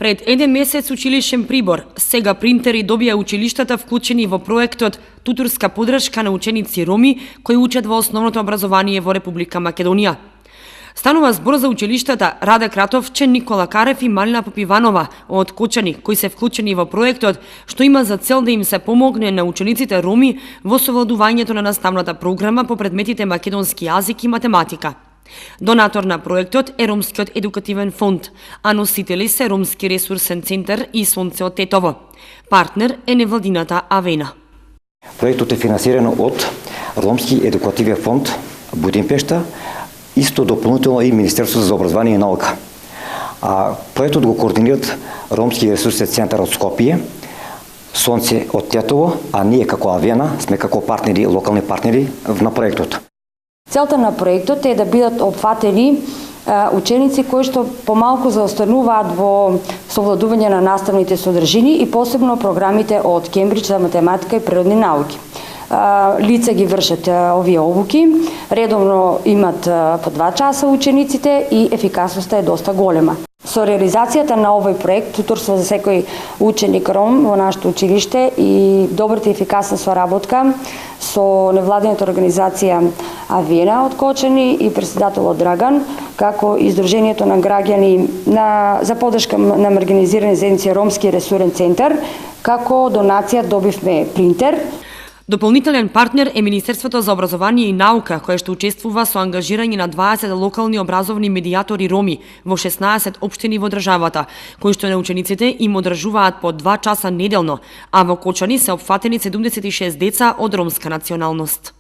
Пред еден месец училишен прибор, сега принтери добија училиштата вклучени во проектот Тутурска подршка на ученици роми кои учат во основното образование во Република Македонија. Станува збор за училиштата Раде Кратовче, Никола Карев и Малина Попиванова од Кочани, кои се вклучени во проектот, што има за цел да им се помогне на учениците роми во совладувањето на наставната програма по предметите македонски јазик и математика. Донатор на проектот е Ромскиот едукативен фонд, а носители се Ромски ресурсен центар и Сонце од Тетово. Партнер е невладината Авена. Проектот е финансиран од Ромски едукативен фонд Будимпешта, исто дополнително и Министерството за образование и наука. Проектот го координират Ромски ресурсен центар од Скопје, Сонце од Тетово, а ние како Авена сме како партнери, локални партнери на проектот. Целта на проектот е да бидат опфатени ученици кои што помалку заостануваат во совладување на наставните содржини и посебно програмите од Кембридж за математика и природни науки. Лица ги вршат овие обуки, редовно имат по 2 часа учениците и ефикасноста е доста голема. Со реализацијата на овој проект, туторство за секој ученик ром во нашето училиште и добрата и ефикасна соработка со невладината организација Авена од Кочани и председателот Драган, како и Сдруженијето на граѓани за поддршка на маргинализирани заедници Ромски ресурсен центар, како донација добивме принтер. Дополнителен партнер е Министерството за образование и наука, кое што учествува со ангажирање на 20 локални образовни медијатори роми во 16 општини во државата, кои што на учениците им одржуваат по 2 часа неделно, а во Кочани се опфатени 76 деца од ромска националност.